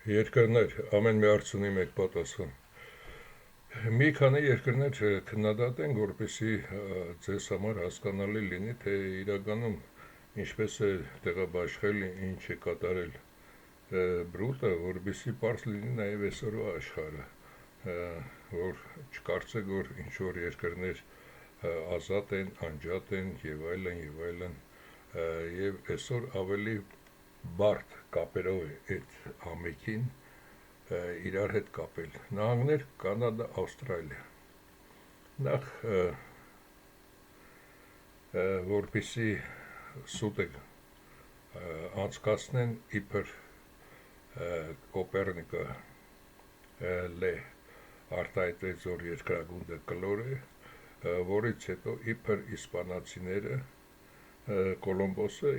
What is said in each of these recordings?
Երկրներ, ամեն մի հարց ունի մեկ պատասխան։ Մի քանի երկրներ քննադատ են, որպեսզի ձեզ համար հասկանալի լինի, թե իրականում ինչպես է տեղաբաշխել, ինչ է կատարել բրուտը, որպեսզի պարզ լինի նաև այսօրվա աշխարհը, որ չկարծեք, որ ինչ-որ երկրներ ազատ են, անջատ են եւ այլն եւ այլն, եւ այսօր ավելի բարդ կապերով է այդ ամենին իրար հետ կապել։ Նահանգներ, Կանադա, Ավստրալիա։ Նախ որպեսզի սուտը անցկացնեն իբր Կոպեռնիկը լե արտահայտեց, որ երկրագունդը կլոր է, որից հետո իբր իսպանացիները Կոլոմբոսը,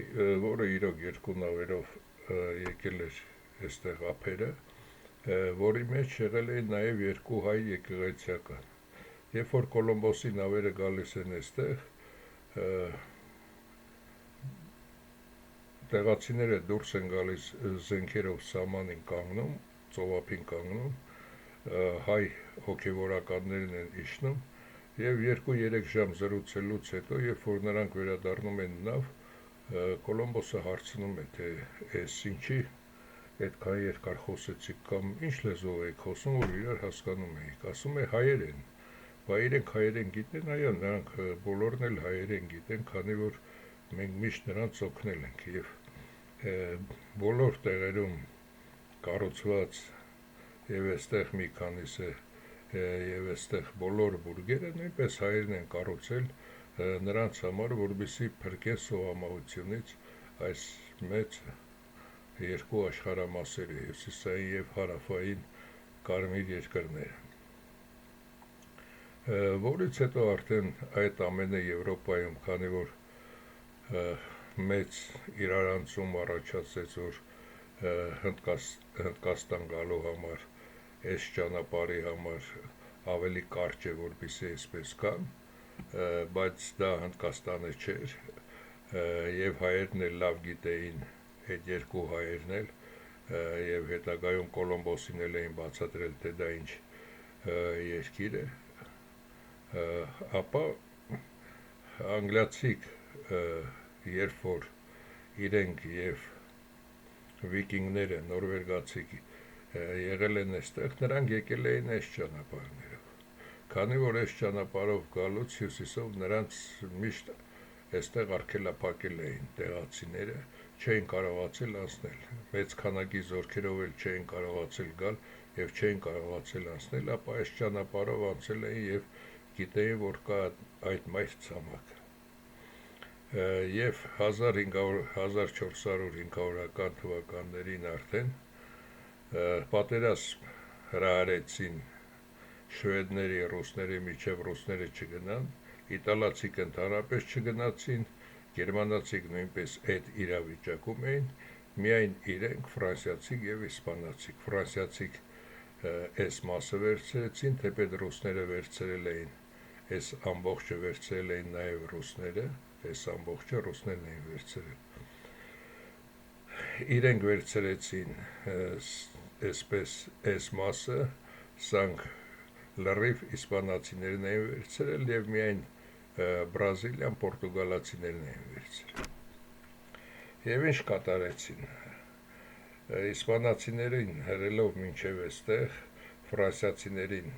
որը իրոք երկու նավերով եկել էր այստեղ ափերը, որի մեջ եղել էին նաև երկու հայ եկեղեցիական։ Երբ որ Կոլոմբոսի նավերը գալիս են այստեղ, տեղացիները դուրս են գալիս զենքերով սահմանին կանգնում, ծովափին կանգնում, հայ հոգևորականներն են իջնում եւ 2-3 ժամ զրուցելուց հետո, երբ որ նրանք վերադառնում են նավ, Կոլոմբոսը հարցնում է, թե «Էս ինչի այդքան երկար խոսեցիք կամ ինչ լեզվով եք խոսում, որ իրար հասկանում էիք»։ Ասում է հայերեն։ Բա իրենք հայերեն գիտեն, այո, նրանք բոլորն էլ հայերեն գիտեն, քանի որ մենք միշտ նրանց օգնել ենք եւ բոլոր տեղերում կառուցված եւ այստեղ մի քանիսը եւ այստեղ բոլոր բուրգերը նույնպես հայերն են կառուցել նրանց համար, որպեսզի փրկեն սովամահությունից այս մեծ երկու աշխարհամասերը, հյուսիսային եւ հարավային կարմիր երկրները, որից հետո արդեն այդ ամենը Եվրոպայում, քանի որ մեծ իրարանցում առաջացեց, որ Հնդկաստան գալու համար, այս ճանապարհի համար ավելի կարճ է, որպեսզի այսպես կան, բայց դա Հնդկաստանը չէր, եւ հայերն էլ լավ գիտեին, այդ երկու հայերն էլ, եւ հետագայում Կոլոմբոսին էլ էին բացատրել, թե դա ինչ երկիր է, ապա անգլիացիք, երբ որ իրենք եւ վիկինգները, նորվեգացիք եղել են այստեղ, նրանք եկել էին այս ճանապարհներով, քանի որ այս ճանապարհով գալուց հյուսիսով նրանց միշտ այստեղ արգելափակել էին տեղացիները, չէին կարողացել անցնել, մեծ քանակի զորքերով էլ չէին կարողացել գալ եւ չէին կարողացել անցնել, ապա այս ճանապարհով անցել էին եւ գիտեին, որ կա այդ մայր ցամաքը։ Եվ 1400-500-ական թվականներին արդեն պատերազմ հրահարեցին շվեդների, ռուսների միջև, ռուսները չգնան, իտալացիք ընդհանրապես չգնացին, գերմանացիք նույնպես այդ իրավիճակում էին, միայն իրենք ֆրանսիացիք եւ իսպանացիք, ֆրանսիացիք այս մասը վերցրեցին, թեպետ ռուսները վերցրել էին, այս ամբողջը վերցրել էին նաեւ ռուսները, այս ամբողջը ռուսներն էին վերցրել, իրենք վերցրեցին այսպես այս մասը, սանք լրիվ իսպանացիներն էին վերցրել եւ միայն Բրազիլիան, պորտուգալացիներն էին վերցրել։ Եվ ինչ կատարեցին։ Իսպանացիներին հրելով մինչև այստեղ, ֆրանսիացիներին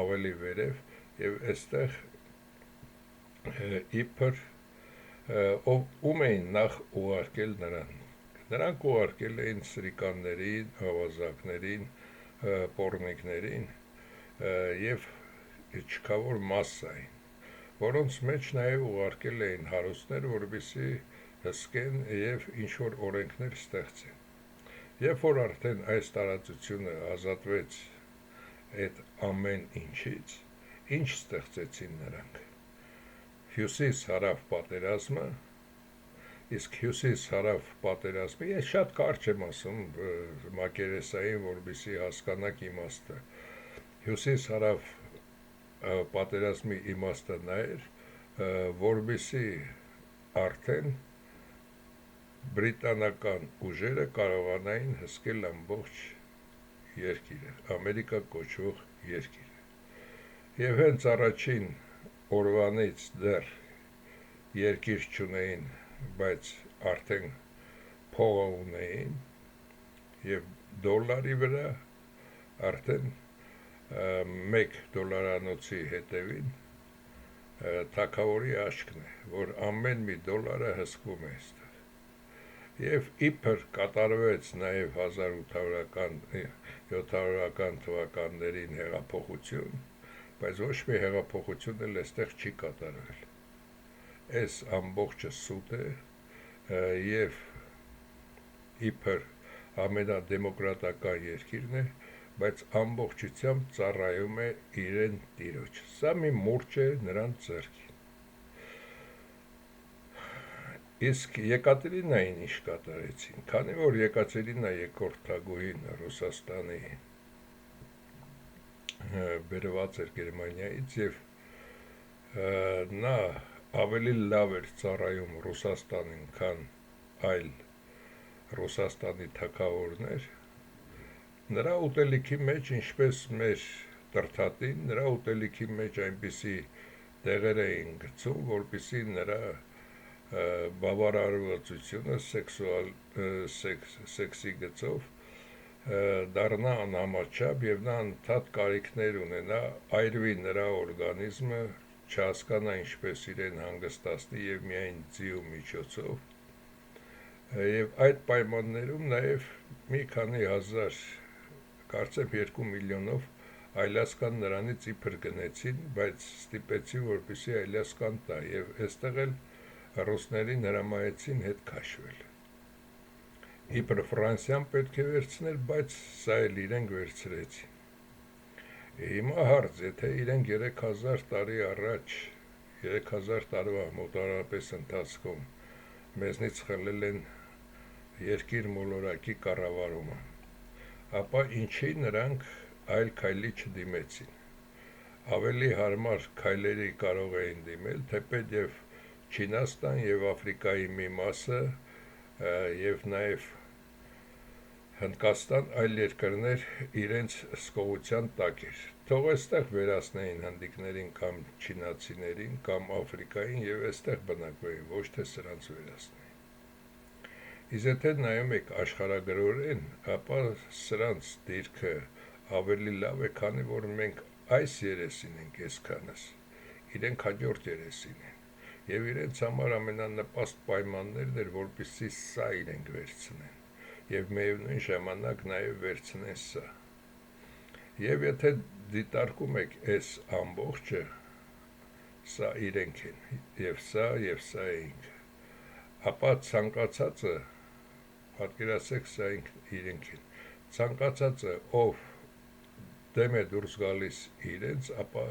ավելի վերև եւ այստեղ իբր ում էին նախ ուղարկել նրանք ուղարկել էին սրիկաններին, ավազակներին, պոռնիկներին եւ չքավոր մասսային, որոնց մեջ նաեւ ուղարկել էին հարուստներ, որպեսզի հսկեն եւ ինչ-որ օրենքներ ստեղծեն։ Երբ որ արդեն այս տարածությունը ազատվեց այդ ամեն ինչից, ինչ ստեղծեցին նրանք։ Հյուսիս-հարավ պատերազմը, իսկ հյուսիս-հարավ պատերազմը, ես շատ կարճ եմ ասում մակերեսային, որպեսզի հասկանաք իմաստը։ Հյուսիս-հարավ պատերազմի իմաստը նա էր, որպեսզի արդեն բրիտանական ուժերը կարողանային հսկել ամբողջ երկիրը, Ամերիկա կոչվող երկիրը։ Եվ հենց առաջին օրվանից դեռ երկիր չունեին, բայց արդեն փողը ունեին, եւ դոլարի վրա արդեն մեկ դոլարանոցի հետևին թագավորի աչքն է, որ ամեն մի դոլարը հսկվում է այստեղ։ Եվ իբր կատարվեց նաև 1800-700 թվականներին հեղափոխություն, բայց ոչ մի հեղափոխություն էլ այստեղ չի կատարվել։ Այս ամբողջը սուտ է եւ իբր ամենադեմոկրատական երկիրն է, բայց ամբողջությամբ ծառայում է իրեն տիրոջ։ Սա մի մուրջ է նրան ձեռքին։ Իսկ Եկատերինային ինչ կատարեցին, քանի որ Եկատերինա երկրորդ թագուհին Ռուսաստանի բերված էր Գերմանիայից եւ նա ավելի լավ էր ծառայում Ռուսաստանին, քան այլ Ռուսաստանի թագավորներ, նրա ուտելիքի մեջ, ինչպես մեր տրթատին, նրա ուտելիքի մեջ այնպիսի տեղեր էին գցում, որպեսզի նրա բավարարվածությունը սեքսի գծով դառնա անհամաչափ եւ նա ընդհանուր կարիքներ ունենա, այրվի նրա օրգանիզմը, չհասկանա ինչպես իրեն հանգստացնի եւ միայն ձիու միջոցով։ Եվ այդ պայմաններում նաեւ մի քանի հազար, կարծեմ 2 միլիոնով այլասկան նրանից իբր գնեցին, բայց ստիպեցին, որպեսզի այլասկան տա եւ այստեղ էլ ռուսներին հրամայեցին հետ քաշվել։ Իբր Ֆրանսիան պետք է վերցներ, բայց սա էլ իրենք վերցրեցին։ Հիմա հարց, եթե իրենք 3000 տարի առաջ, 3000 տարվա մոտավորապես ընթացքում մեզնից խլել են երկիր մոլորակի կառավարումը, ապա ինչի նրանք այլ քայլի չդիմեցին։ Ավելի հարմար քայլերի կարող էին դիմել, թեպետ եւ Չինաստան եւ Աֆրիկայի մի մասը եւ նաեւ Հնդկաստան այլ երկրներ իրենց սկողության տակ էր։ Թող այստեղ վերացնեին հնդիկներին կամ չինացիներին կամ Աֆրիկային եւ այստեղ բնակվեին, ոչ թե սրանց վերացնեին։ Իսկ եթե նայում եք աշխարհագրորեն, ապա սրանց դիրքը ավելի լավ է, քանի որ մենք այս երեսին ենք այսքանս, իրենք հաջորդ երեսին են։ Եվ իրենց համար ամենանպաստ պայմաններն էր, որպեսզի սա իրենք վերցնեն եւ միևնույն ժամանակ նաեւ վերցնեն սա։ Եվ եթե դիտարկում եք այս ամբողջը, սա իրենք են, եւ սա ինքը, ապա ցանկացածը, պատկերացրեք, սա իրենք են, ցանկացածը, ով դեմ է դուրս գալիս իրենց, ապա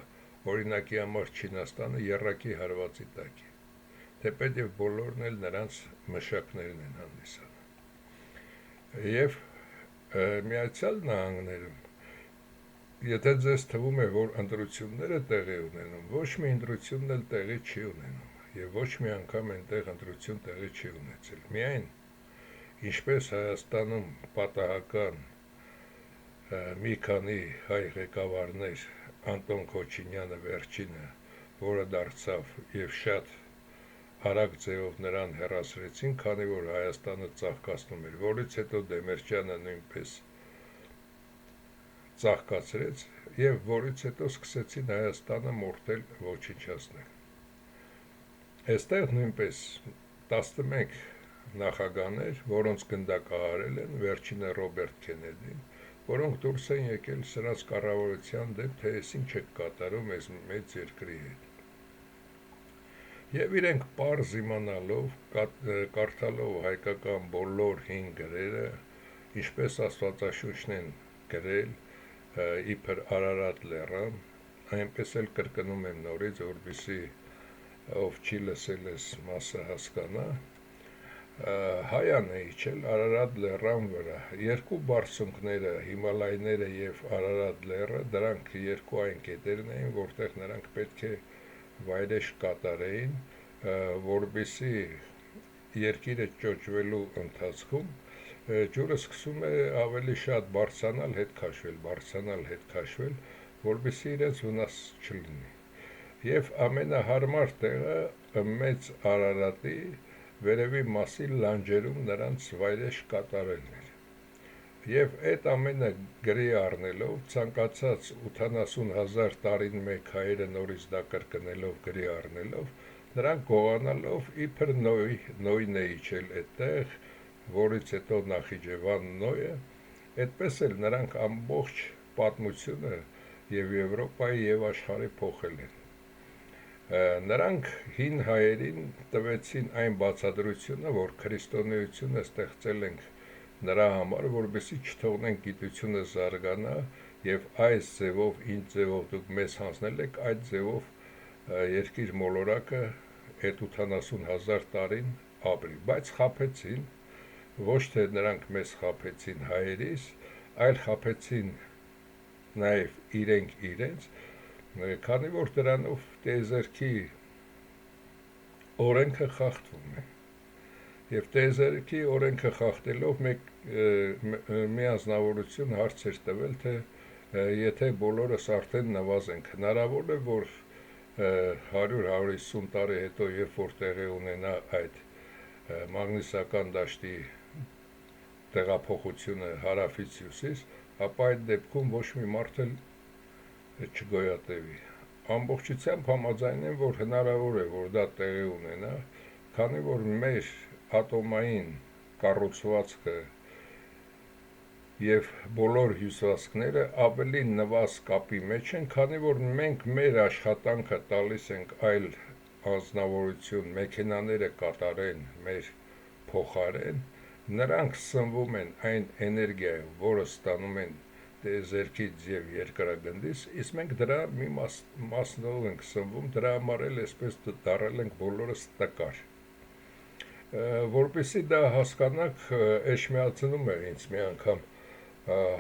օրինակի համար Չինաստանը եռակի հարվածի տակ է, թեպետ եւ բոլորն էլ նրանց մշակներն են հանդիսանում։ Եվ Միացյալ Նահանգներում, եթե ձեզ թվում է, որ ընտրությունները տեղի ունենում, ոչ մի ընտրությունն էլ տեղի չի ունենում, եւ ոչ մի անգամ այնտեղ ընտրություն տեղի չի ունեցել։ Միայն ինչպես Հայաստանում պատահական մի քանի հայ ղեկավարներ, Անտոն Քոչինյանը վերջինը, որը դարձավ եւ շատ արագ ձևով նրան հեռացրեցին, քանի որ Հայաստանը ծաղկացնում էր, որից հետո Դեմիրճյանը նույնպես ծաղկացրեց եւ որից հետո սկսեցին Հայաստանը մորթել, ոչնչացնել։ Այստեղ նույնպես 11 նախագահներ, որոնց գնդակահարել են, վերջինը Ռոբերտ Քենեդին, որոնք դուրս են եկել սրանց կառավարության դեմ, թե ես ինչ եք կատարում այս մեծ երկրի հետ։ Եվ իրենք պարզ իմանալով, կարդալով հայկական բոլոր հին գրերը, ինչպես Աստվածաշունչն են գրել, իբր Արարատ լեռան, այնպես էլ կրկնում եմ նորից, որպեսզի ով չի լսել այս մասը հասկանա, Հայան է իջել Արարատ լեռան վրա, երկու բարձունքները, Հիմալայները եւ Արարատ լեռը, դրանք երկու այն կետերն էին, որտեղ նրանք պետք է վայրեջք կատարեին, որպեսզի երկիրը ճոճվելու ընթացքում ջուրը սկսում է ավելի շատ բարձրանալ, հետ քաշվել, որպեսզի իրենց վնաս չլինի։ Եվ ամենահարմար տեղը մեծ Արարատի վերևի մասի լանջերում նրանց վայրեջք կատարելն էր։ Եվ այդ ամենը գրի առնելով, ցանկացած 80,000 տարին մեկ հայերը նորից դա կրկնելով գրի առնելով, նրանք գողանալով իբր Նոյն է իջել այդտեղ, որից հետո Նախիջևան Նոյը, այդպես էլ նրանք ամբողջ պատմությունը եւ Եվրոպայի եւ աշխարհի փոխել են։ Նրանք հին հայերին տվեցին այն բացատրությունը, որ քրիստոնեությունը ստեղծել ենք նրա համար, որպեսզի չթողնենք գիտությունը զարգանա եւ այս ձևով, ինչ ձևով դուք մեզ հանձնել եք, այդ ձևով երկիր մոլորակը այդ 80,000 տարին ապրի, բայց խաբեցին, ոչ թե նրանք մեզ խաբեցին հայերիս, այլ խաբեցին նաեւ իրենք իրենց, քանի որ դրանով տիեզերքի օրենքը խախտվում է։ Եվ տիեզերքի օրենքը խախտելով մի անձնավորություն հարց էր տվել, թե եթե բոլորս արդեն նվազենք, հնարավոր է, որ 100-150 տարի հետո, երբ որ տեղի ունենա այդ մագնիսական դաշտի տեղափոխությունը հարավից հյուսիս, ապա այդ դեպքում ոչ մի մարդ էլ չգոյատևի։ Ամբողջությամբ համաձայն եմ, որ հնարավոր է, որ դա տեղի ունենա, քանի որ մեր ատոմային կառուցվածքը եւ բոլոր հյուսվածքները ավելի նվազ կապի մեջ են, քանի որ մենք մեր աշխատանքը տալիս ենք այլ անձնավորություն, մեքենաները կատարեն մեր փոխարեն, նրանք սնվում են այն էներգիայով, որը ստանում են տիեզերքից եւ երկրագնդից, իսկ մենք դրա մի մասնով ենք սնվում, դրա համար էլ այսպես դարել ենք բոլորս տկար։ Որպեսզի դա հասկանաք, Էջմիածնում է ինձ մի անգամ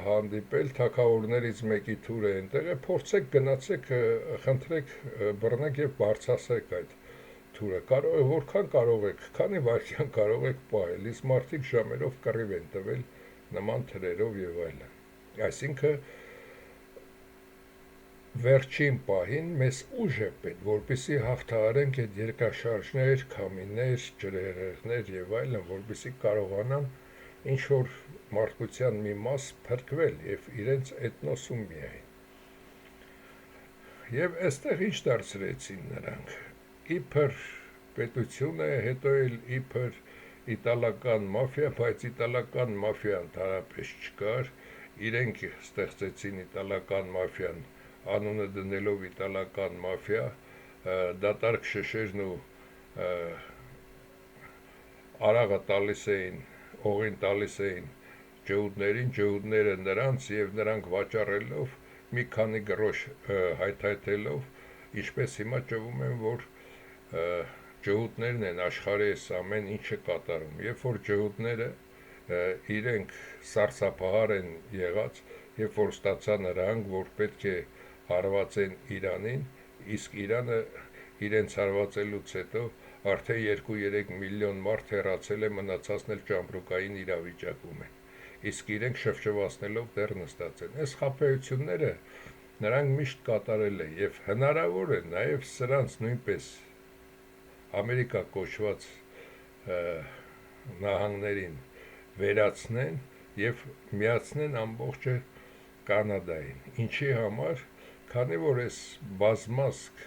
հանդիպել թագավորներից մեկի թուրը այնտեղ է, փորձեք գնացեք, խնդրեք, բռնեք եւ բարձրացեք այդ թուրը, որքան կարող եք, քանի վայրկյան կարող եք պահել, իսկ մարդիկ ժամերով կռիվ են տվել նման թրերով եւ այլն։ Այսինքն վերջին պահին մեզ ուժ է պետք, որպեսզի հաղթահարենք այդ երկրաշարժներ, քամիներ, ջրհեղեղներ եւ այլն, որպեսզի կարողանան ինչ որ մարդկության մի մաս փրկվել եւ իրենց էթնոսում միայն։ Եվ այստեղ ինչ դարձրեցին նրանք։ Իբր պետություն է, հետո էլ իբր իտալական մաֆիա, բայց իտալական մաֆիան տարապես չկար, իրենք ստեղծեցին իտալական մաֆիան, անունը դնելով իտալական մաֆիա, դատարկ շշերն ու արաղը տալիս էին, օղին տալիս էին ջհուդներին, ջհուդները նրանց եւ նրանք վաճառելով մի քանի գրոշ հայթայթելով, ինչպես հիմա ճվում են, որ ջհուդներն են աշխարհի այս ամեն ինչը կատարում, երբ որ ջհուդները իրենք սարսափահար են եղած, երբ որ ստացան նրանք, որ պետք է հարվածեն Իրանին, իսկ Իրանը իրենց հարվածելուց հետո արդեն 2-3 միլիոն մարդ հեռացել է, մնացածն էլ ճամբրուկային իրավիճակում են, իսկ իրենք շրջվացնելով դեռ նստած են։ Այս խաբեությունները նրանք միշտ կատարել են եւ հնարավոր է նաեւ սրանց նույնպես Ամերիկա կոչված նահանգներին վերացնեն եւ միացնեն ամբողջը Կանադային։ Ինչի համար, քանի որ այս բազմազգ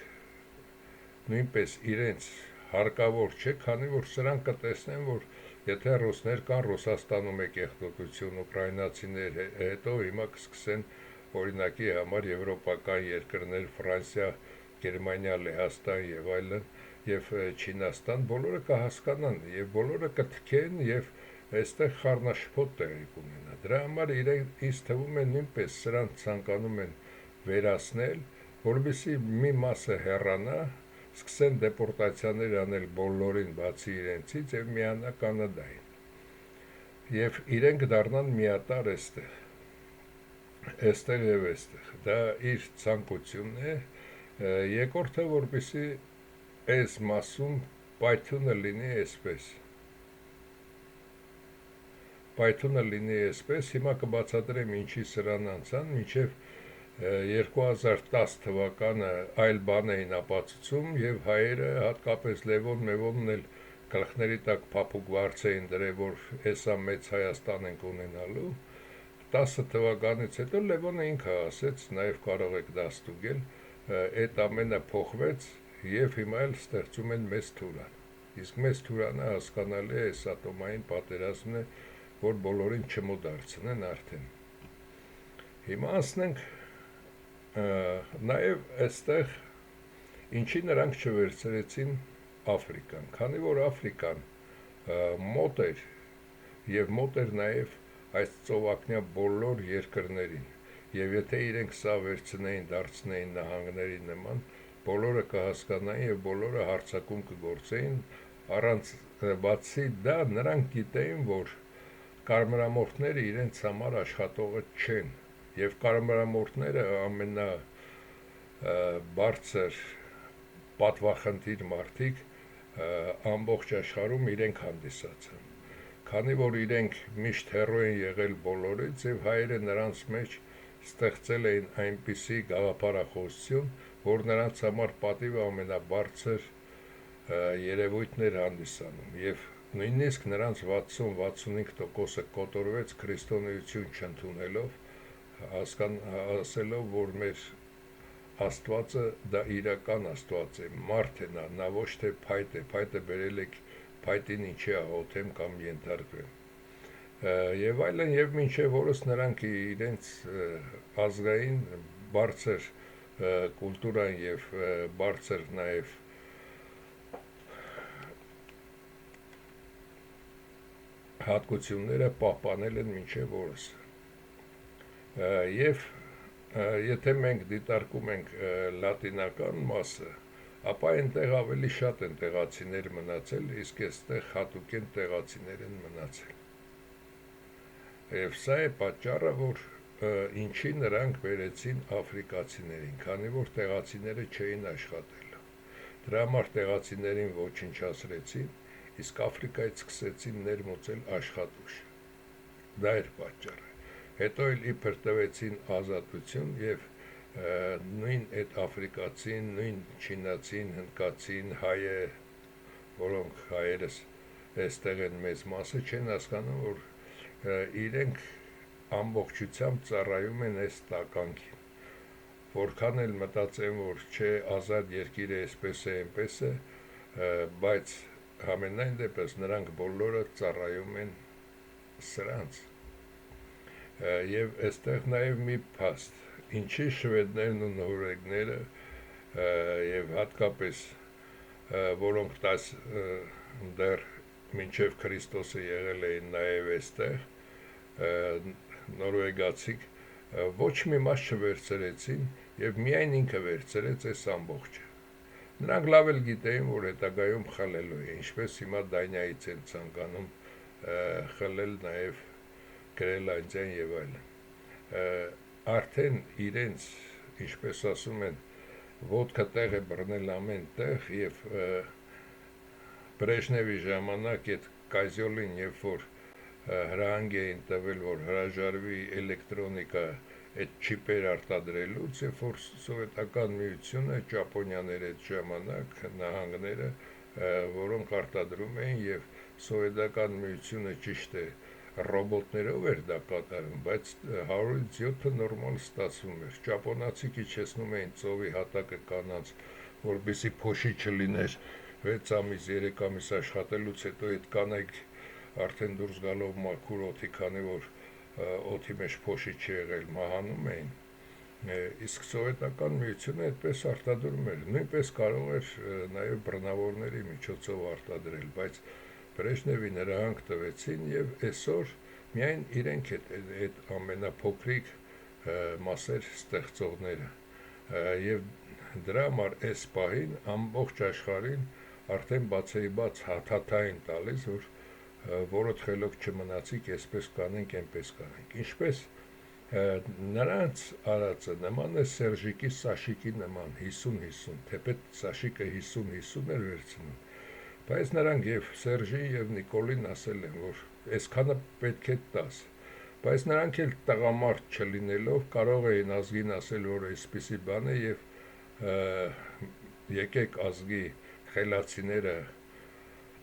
նույնպես իրենց հարկավոր չէ, քանի որ սրանք կտեսնեն, որ եթե ռուսներ կան, Ռուսաստանում է կեղտոտություն, ուկրաինացիներ, հետո հիմա կսկսեն օրինակի համար եվրոպական երկրներ, Ֆրանսիա, Գերմանիա, Լեհաստան եւ այլն, եւ Չինաստան, բոլորը կհասկանան եւ բոլորը կթքեն եւ այստեղ խառնաշփոթ տեղի կունենա։ Դրա համար իրենք ինձ թվում է նույնպես սրանց ցանկանում են վերացնել, որովհետեւ մի մասը հեռանա, սկսեն դեպորտացիաներ անել բոլորին բացի իրենցից եւ միանա Կանադային։ Եվ իրենք դառնան միատար այստեղ եւ այստեղ։ Դա իր ցանկությունն է։ Երկրորդը, որպեսզի այս մասում պայթյունը լինի այսպես, պայթունը լինի այսպես, հիմա կբացատրեմ ինչի սրան անցան, մինչև 2010 թվականը այլ բան էին ապացուցում և հայերը, հատկապես Լևոն Մևոնն էլ գլխների տակ փափուկ վարձ էին դրել, որ հեսա մեծ Հայաստան ենք ունենալու։ 10 թվականից հետո Լևոնը ինքը ասեց, նաև կարող եք դա ստուգել, այդ ամենը փոխվեց և հիմա էլ ստեղծում են մեծ Թուրան։ Իսկ մեծ Թուրանը հասկանալի է այս ատոմային պատերազմն է, որ բոլորին չմոդարձնեն արդեն։ Հիմա ասնենք նաև այստեղ ինչի նրանք չվերցրեցին Աֆրիկան, քանի որ Աֆրիկան մոտ էր և մոտ էր նաև այս ծովափնյա բոլոր երկրներին, և եթե իրենք սա վերցնեին, դարձնեին նահանգների նման, բոլորը կհասկանային և բոլորը հարձակում կգործեին, առանց բացի դա նրանք գիտեին, որ կարմրամորթները իրենց համար աշխատողը չեն, և կարմրամորթները ամենաբարձր պատվախնդիր մարդիկ ամբողջ աշխարհում իրենք հանդիսացան, քանի որ իրենք միշտ հեռու են եղել բոլորից և հայերը նրանց մեջ ստեղծել էին այնպիսի գաղափարախոսություն, որ նրանց համար պատիվը ամենաբարձր երևույթն էր հանդիսանում, և նույնիսկ նրանց 60-65%-ը կոտորվեց քրիստոնեություն չընդունելով, ասելով, որ մեր Աստվածը դա իրական Աստված է, մարդ է նա ոչ թե փայտ է, փայտը բերել եք փայտին ինչի աղոթեմ կամ ենթարկվեմ, և այլն, և մինչև օրս նրանք իրենց ազգային բարձր կուլտուրան և բարձր նաև հատկությունները պահպանել են մինչև օրս, և եթե մենք դիտարկում ենք լատինական մասը, ապա այնտեղ ավելի շատ են տեղացիներ մնացել, իսկ այստեղ հատուկեն տեղացիներ են մնացել, և սա է պատճառը, որ ինչի նրանք բերեցին աֆրիկացիներին, քանի որ տեղացիները չէին աշխատելու, դրա համար տեղացիներին ոչնչացրեցին, իսկ Աֆրիկայից սկսեցին ներմուծել աշխատուժ, դա էր պատճառը, հետո էլ իբր տվեցին ազատություն և նույն այդ աֆրիկացին, նույն չինացին, հնդկացին, հայը, որոնք հայերս այստեղ են մեծ մասը, չեն հասկանում, որ իրենք ամբողջությամբ ծառայում են այս տականքին, որքան էլ մտածեմ, որ չէ ազատ երկիր է, այսպես է, այնպես է, բայց համենայն դեպս նրանք բոլորը ծառայում են սրանց, և այստեղ նաև մի փաստ, ինչի շվեդներն ու նորվեգները և հատկապես որոնք դեռ մինչև Քրիստոսը եղել էին նաև այստեղ, նորվեգացիք ոչ մի մաս չվերցրեցին և միայն ինքը վերցրեց այս ամբողջը, նրանք լավ էլ գիտեին, որ հետագայում խլելու է, ինչպես հիմա Դանիայից են ցանկանում խլել նաև Գրենլանդիան և այլն, արդեն իրենց, ինչպես ասում են, ոտքը տեղ է բռնել ամեն տեղ, և Բրեժնևի ժամանակ այդ Կազյոլին, երբ որ հրահանգ էին տվել, որ հրաժարվի էլեկտրոնիկա այդ չիպեր արտադրելուց, երբ որ Սովետական միությունը, ճապոնյաները այդ ժամանակ, նահանգները, որոնք արտադրում էին, և Սովետական միությունը ճիշտ է, ռոբոտներով էր դա կատարում, բայց 100-ից 7-ը նորմալ ստացվում էր, ճապոնացիք իջեցնում էին ծովի հատակը կանանց, որպեսզի փոշի չլիներ, 6 ամիս, 3 ամիս աշխատելուց հետո այդ կանայք արդեն դուրս գալով մաքուր օդի, քանի որ օդի մեջ փոշի չի եղել, մահանում էին, իսկ Սովետական միությունը այդպես արտադրում էր, նույնպես կարող էր նաև բռնավորների միջոցով արտադրել, բայց Բրեժնևին հրահանգ տվեցին և այսօր միայն իրենք այդ ամենափոքրիկ մասեր ստեղծողները, և դրա համար այս պահին ամբողջ աշխարհին արդեն բացեիբաց հաթաթա են տալիս, որ որոդ խելոք չմնացիք, այսպես կանենք, այնպես կանենք, ինչպես նրանց արածը նման է Սերժիկի Սաշիկի նման, 50-50, թեպետ Սաշիկը 50-50 էր վերցնում, բայց նրանք և Սերժին և Նիկոլին ասել են, որ այսքանը պետք է տաս, բայց նրանք էլ տղամարդ չլինելով կարող էին ազգին ասել, որ այսպիսի բան է եւ եկեք ազգի խելացիները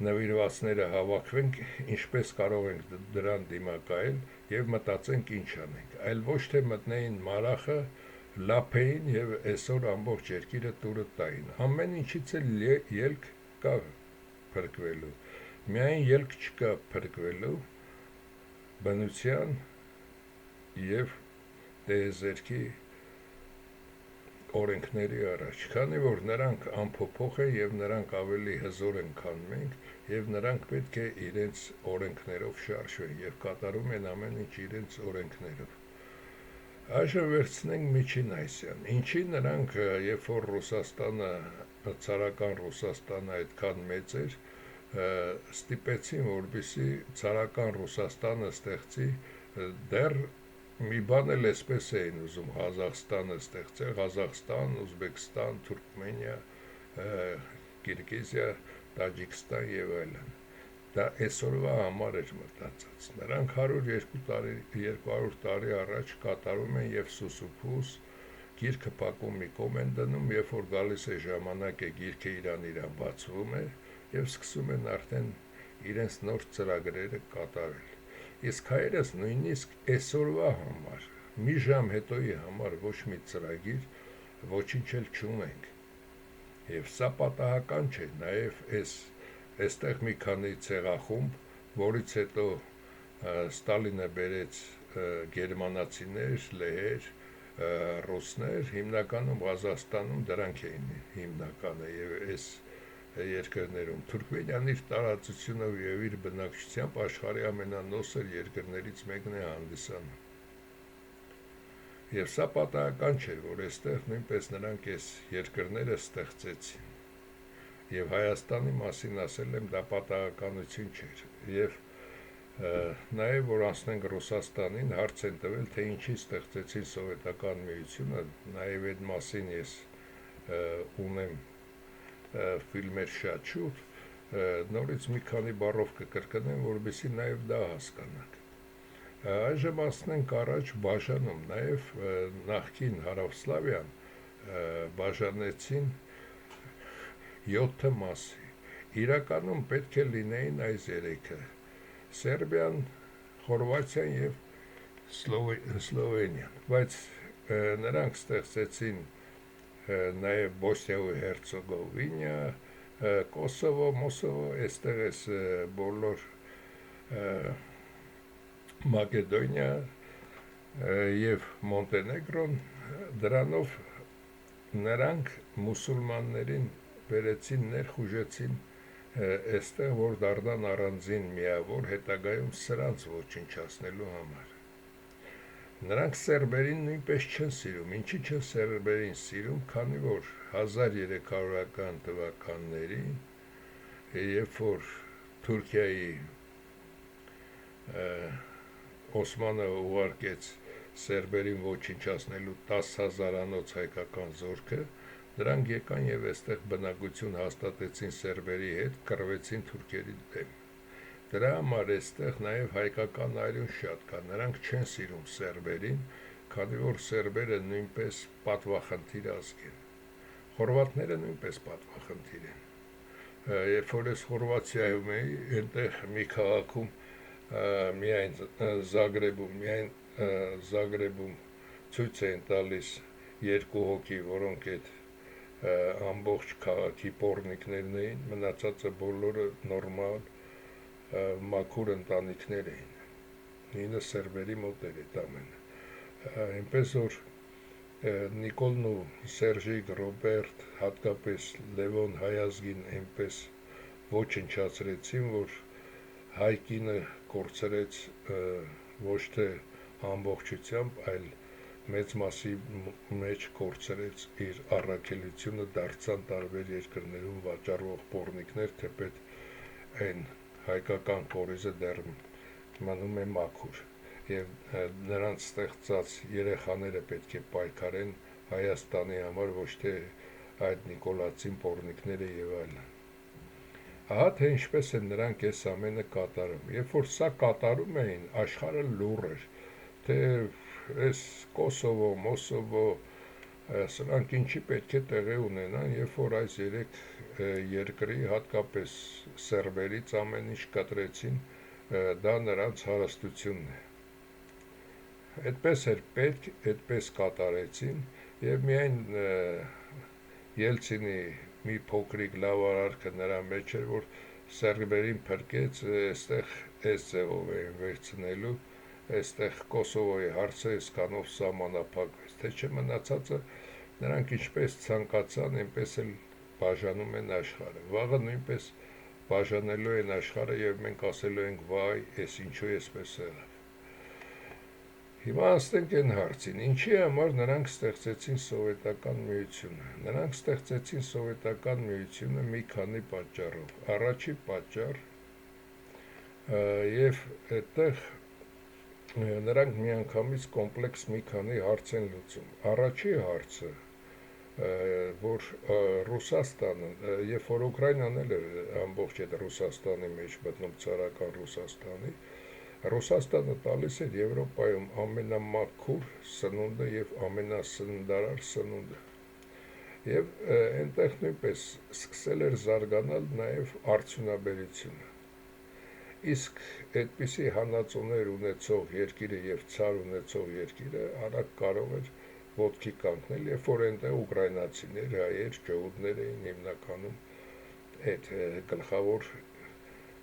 նվիրվածները հավաքվենք, ինչպես կարող ենք դրան դիմակայել եւ մտածենք ինչ անենք, այլ ոչ թե մտնեին մարախը, լափեին եւ այսօր ամբողջ երկիրը տուրը տային, ամեն ինչից էլ ելք կա փրկվելու, միայն ելք չկա փրկվելու բնության եւ տեզերքի օրենքների առաջ, քանի որ նրանք անփոփոխ են եւ նրանք ավելի հզոր են, քան մենք, եւ նրանք պետք է իրենց օրենքներով շարժվեն եւ կատարում են ամեն ինչ իրենց օրենքներով։ Այժմ վերցնենք Միջին Ասիան, ինչի նրանք, երբ որ Ռուսաստանը, ցարական Ռուսաստանը այդքան մեծ էր, ստիպեցին, որպեսզի ցարական Ռուսաստանը ստեղծի, դեռ մի բան էլ էսպես էին ուզում Ղազախստանը ստեղծել, Ղազախստան, Ուզբեկստան, Թուրքմենիա, Կիրգիզիա, Տաջիկստան եւ այլն։ Դա այսօրվա համար էր մտածած։ Նրանք 100-200 տարի առաջ կատարում են եւ սուսուփուս գիրքը փակում մի կողմ են դնում, երբ որ գալիս է ժամանակը գիրքը իրան բացվում է եւ սկսում են արդեն իրենց նոր ծրագրերը կատարել։ Իսկ հայերս նույնիսկ այսօրվա համար, մի ժամ հետոյի համար ոչ մի ծրագիր, ոչինչ էլ չունենք։ Եվ սա պատահական չէ, նաև այստեղ մի քանի ցեղախումբ, որից հետո Ստալինը բերեց գերմանացիներ, լեհեր, ռուսներ, հիմնականում Ղազախստանում դրանք էին հիմնականը եւ այս երկրներում Թուրքմենիան իր տարածությունով եւ իր բնակչությամբ աշխարհի ամենանոսր երկրներից մեկն է հանդիսանում։ Եվ սա պատահական չէ, որ այստեղ նույնպես նրանք այս երկրները ստեղծեցին։ Եվ Հայաստանի մասին ասել եմ, դա պատահականություն չէր։ Եվ նաեւ որ անցնենք Ռուսաստանին, հարց են տվել, թե ինչի ստեղծեցին Սովետական միությունը, նաեւ այդ մասին ես ունեմ ֆիլմեր շատ շուտ, նորից մի քանի բառով կկրկնեմ, որովհետեւ նաև դա հասկանանք։ Այժմ ասնենք առաջ բաժանում, նաև նախկին Հարավսլավիան բաժանեցին 7 մասի։ Իրականում պետք է լինեին այս 3-ը՝ Սերբիան, Խորվաթիան եւ Սլովենիան, բայց նրանք ստեղծեցին նաև Բոսնիա ու Հերցեգովինա, Կոսովո, Մոսովո, այստեղ էս բոլոր Մակեդոնիա եւ Մոնտենեգրոն, դրանով նրանք մուսուլմաններին վերեցին, ներխուժեցին այստեղ, որ դառնան առանձին միավոր, հետագայում սրանց ոչնչացնելու համար։ Նրանք սերբերին նույնպես չեն սիրում, ինչի չեն սերբերին սիրում, քանի որ 1300-ական թվականներին, երբ որ Թուրքիայի Օսմանը ուղարկեց սերբերին ոչնչացնելու 10,000-անոց հայկական զորքը, դրանք եկան եւ այստեղ բնակություն հաստատեցին սերբերի հետ, կռվեցին թուրքերի դեմ։ Դրա համար այստեղ նաև հայկական այրուն շատ կա, նրանք չեն սիրում սերբերին, քանի որ սերբերը նույնպես պատվախնդիր ազգ են։ Խորվաթները նույնպես պատվախնդիր են։ Երբ որ ես Խորվաթիայում էի, այնտեղ մի քաղաքում միայն Զագրեբում ցույց էին տալիս 2 հոգի, որոնք այդ ամբողջ քաղաքի պոռնիկներն էին, մնացածը բոլորը նորմալ մաքուր ընտանիքներ էին, ինը սերբերի մոտ էր այդ ամենը, այնպես որ Նիկոլն ու Սերժիկ, Ռոբերտ, հատկապես Լևոն Հայազգին այնպես ոչնչացրեցին, որ հայ կինը կորցրեց ոչ թե ամբողջությամբ, այլ մեծ մասի մեջ կորցրեց իր առաքելությունը, դարձան տարբեր երկրներում վաճառվող պոռնիկներ, թեպետ այն հայկական կորիզը դեռ մնում է մաքուր, եւ նրանց ստեղծած երեխաները պետք է պայքարեն Հայաստանի համար, ոչ թե այդ նիկոլացին պոռնիկները եւ այլն։ Ահա թե ինչպես են նրանք այս ամենը կատարում։ Երբ որ սա կատարում էին, աշխարհը լուռ էր, թե այս Կոսովո, Մոսովո, սրանք ինչի պետք է տեղի ունենան, երբ որ այս երեք երկրի, հատկապես սերբերից ամեն ինչ կտրեցին, դա նրանց հարստությունն է։ Այդպես էր պետք, այդպես կատարեցին, եւ միայն Ելցինի մի փոքրիկ լավ արարքը նրա մեջ էր, որ սերբերին փրկեց, այստեղ այս ձևով էին վերցնելու, այստեղ Կոսովոյի հարցը այսքանով սահմանափակվեց, թե չէ մնացածը նրանք ինչպես ցանկացան, այնպես էլ բաժանում են աշխարհը։ Վաղը նույնպես բաժանելու են աշխարհը եւ մենք ասելու ենք վայ, այս ինչու էսպես եղավ։ Հիմա ասենք այն հարցին, ինչի համար նրանք ստեղծեցին Սովետական միությունը։ Նրանք ստեղծեցին Սովետական միությունը մի քանի պատճառով։ Առաջի պատճառ եւ այդտեղ նրանք միանգամից կոմպլեքս մի քանի հարց են լուծում։ Առաջի հարցը, որ Ռուսաստանը, երբ որ Ուկրաինան էլ էր ամբողջ այդ Ռուսաստանի մեջ մտնում, ցարական Ռուսաստանի, Ռուսաստանը տալիս էր Եվրոպայում ամենամաքուր սնունդը եւ ամենասննդարար սնունդը։ Եվ այնտեղ նույնպես սկսել էր զարգանալ նաեւ արդյունաբերությունը։ Իսկ այդպիսի հանածոներ ունեցող երկիրը եւ ցար ունեցող երկիրը արագ կարող էր ոտքի կանգնել, երբ որ այնտեղ ուկրաինացիներ, հայեր, ջհուդներ էին հիմնականում այդ գլխավոր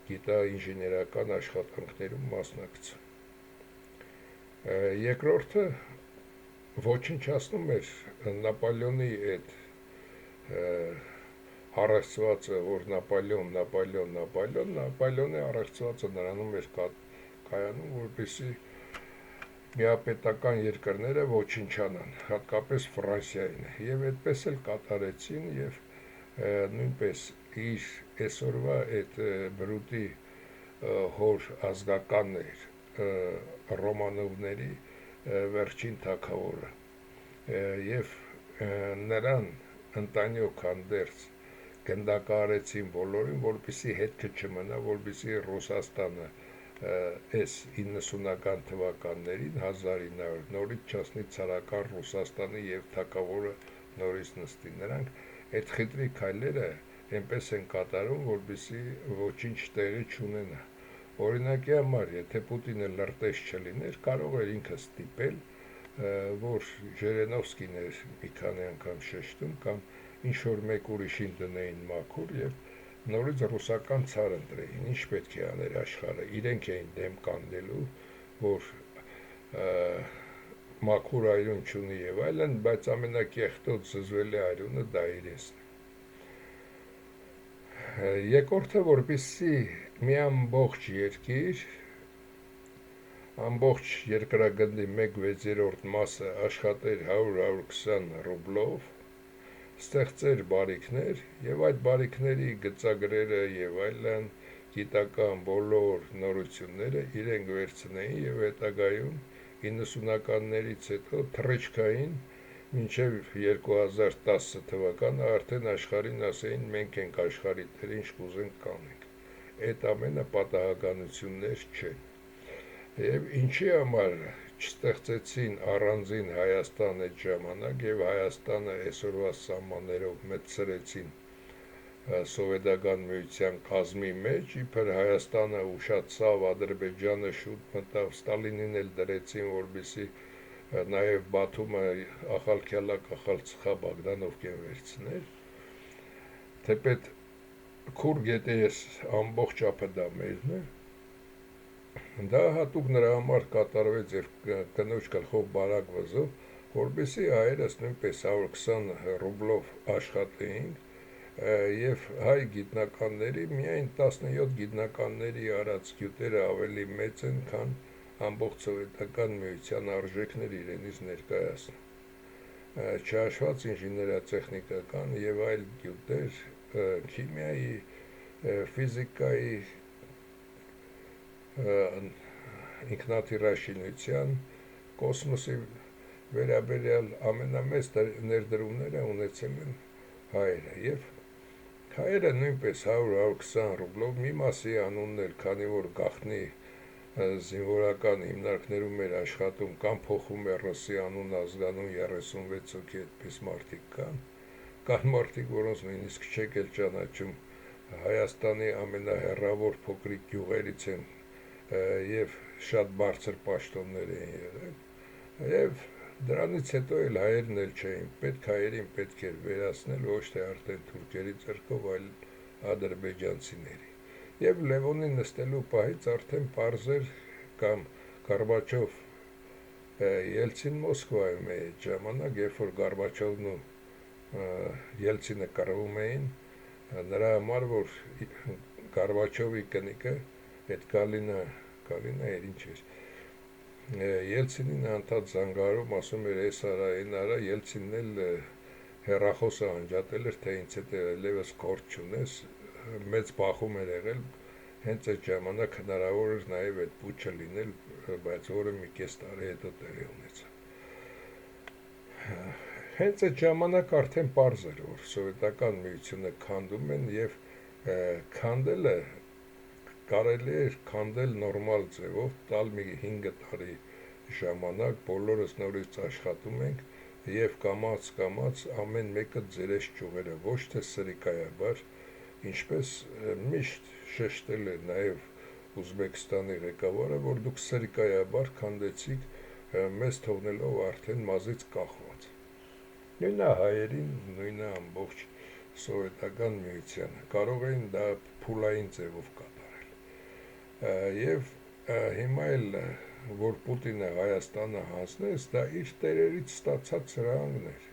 գիտաինժեներական աշխատանքներում մասնակցում։ Երկրորդը ոչնչացնում էր Նապոլեոնի այդ առեղծվածը, որ Նապոլեոնի առեղծվածը նրանում էր կայանում, որպեսզի միապետական երկրները ոչնչանան, հատկապես Ֆրանսիային, եւ այդպես էլ կատարեցին եւ նույնպես իր այսօրվա այդ բրուտի հոր ազգականն էր Ռոմանովների վերջին թագավորը եւ նրան ընտանյոք հանդերձ գնդակահարեցին բոլորին, որպեսզի հետքը չմնա, որպեսզի Ռուսաստանը այս 90-ական թվականներին 1900 նորից չասնի ցարական Ռուսաստանի եւ թագավորը նորից նստի։ Նրանք այդ խիտրի քայլերը այնպես են կատարում, որպեսզի ոչինչ տեղի չունենա։ Օրինակի համար, եթե Պուտինը լրտես չլիներ, կարող էր ինքը ստիպել, որ Ժիրենովսկին էր մի քանի անգամ շեշտում, կամ ինչ-որ մեկ ուրիշին դնեին մաքուր եւ նորից ռուսական ցար ընտրեին։ Ինչ պետք է աներ աշխարհը։ Իրենք էին դեմ կանգնելու, որ մաքուր այրուն չունի եւ այլն, բայց ամենակեղտոտ զզվելի այրունը դա իրենցն է։ Երկրորդը, որպեսզի մի ամբողջ երկիր, ամբողջ երկրագնդի 1/6 մասը աշխատեր 100-120 ռուբլով, ստեղծեր բարիքներ եւ այդ բարիքների գծագրերը եւ այլն գիտական բոլոր նորությունները իրենք վերցնեին եւ հետագայում 90-ականներից հետո թռիչքային մինչև 2010 թվականը արդեն աշխարհին ասեին մենք ենք աշխարհի տեր, ինչ կուզենք կանենք։ Այդ ամենը պատահականություններ չեն։ Եվ ինչի համար չստեղծեցին առանձին Հայաստան այդ ժամանակ եւ Հայաստանը այսօրվա սահմաններով մտցրեցին Սովետական միության կազմի մեջ, իբր Հայաստանը ուշացավ, Ադրբեջանը շուտ մտավ, Ստալինին էլ դրեցին, որպեսզի նաև Բաթումը ախալքյալակ ախալցխա Բագդանովկեն վերցներ, թեպետ քուր գետի ես ամբողջ ապը դա մերն է, դա հատուկ նրա համար կատարվեց եւ կնոջ գլխով բարակ վզով, որպեսզի հայերս նույնպես 120 ռուբլով աշխատեին եւ հայ գիտնականների միայն 17 գիտնականների արած գյուտերը ավելի մեծ են, քան ամբողջ սովետական միության արժեքներ իրենից ներկայացնում, չհաշված ինժեներատեխնիկական եւ այլ գյուտեր, քիմիայի, ֆիզիկայի, ինքնաթիռաշինության, կոսմոսի վերաբերյալ ամենամեծ ներդրումները ունեցել են հայերը եւ հայերը նույնպես 100-120 ռուբլով մի մասի անունն էլ, քանի որ գաղտնի զինվորական հիմնարկներում էր աշխատում կամ փոխում է ռսի անուն ազգանուն 36 հոգի այդպես մարդիկ կան մարդիկ, որոնց նույնիսկ չեք էլ ճանաչում, Հայաստանի ամենահեռավոր փոքրիկ գյուղերից են եւ շատ բարձր պաշտոններ էին եղել եւ դրանից հետո էլ հայերն էլ չէին, հայերին պետք էր վերացնել ոչ թե արդեն թուրքերի ձեռքով, այլ ադրբեջանցիների։ Եվ Լևոնի նստելու պահից արդեն պարզ էր կամ Գորբաչով Ելցին Մոսկվայում է այդ ժամանակ, երբ որ Գորբաչովն ու Ելցինը կռվում էին, նրա համար որ Գորբաչովի կնիկը այդ Գալինա էր ինչ էր Ելցինին անդադ զանգարում ասում էր էս արա, Ելցինն էլ հեռախոսը անջատել էր, թե ինձ հետ այլևս գործ չունես, մեծ բախում էր եղել, հենց այդ ժամանակ հնարավոր էր նաև այդ պուչը լինել, բայց որը մի կես տարի հետո տեղի ունեցավ։ Հենց այդ ժամանակ արդեն պարզ էր, որ սովետական միությունը քանդում են եւ քանդելը կարելի էր քանդել նորմալ ձևով, տալ մի 5 տարի ժամանակ, բոլորս նորից աշխատում ենք եւ կամաց ամեն մեկը ձերես ճյուղերը, ոչ թե սրիկայաբար, ինչպես միշտ շեշտել է նաեւ Ուզբեկստանի ղեկավարը, որ դուք սրիկայաբար քանդեցիք մեզ թողնելով արդեն մազից կախված։ Նույնը հայերին, նույնը ամբողջ սովետական միությանը կարող էին դա փուլային ձևով կատարել։ Եվ հիմա էլ որ Պուտինը Հայաստանը հանձնեց, դա իր տերերից ստացած սրանքն էր։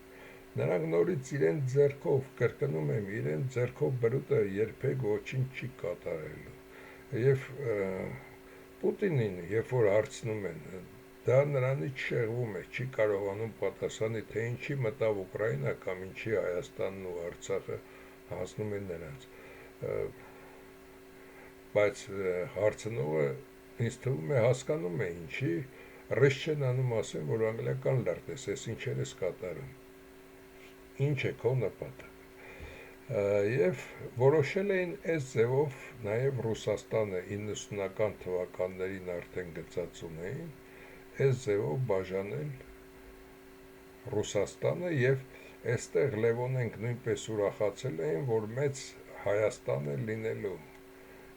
Նրանք նորից իրեն ձեռքով, կրկնում եմ, իրեն ձեռքով բրուտը երբեք ոչինչ չի կատարելու։ Եվ Պուտինին, երբ որ հարցնում են, դա նրանից շեղվում է, չի կարողանում պատասխանի, թե ինչի մտավ Ուկրաինա կամ ինչի Հայաստանն ու Արցախը հանձնում են նրանց։ Բայց հարցնողը ինձ թվում է հասկանում է ինչի, ռեշ չեն անում ասեն, որ անգլիական լրտես, ես ինչեր ես կատարում, ինչ է քո նպատակ։ Եվ որոշել էին այս ձևով նաև Ռուսաստանը 90-ական թվականներին արդեն գծած ունեին, այս ձևով բաժանել Ռուսաստանը եւ այստեղ Լևոնենք նույնպես ուրախացել էին, որ մեծ Հայաստան է լինելու,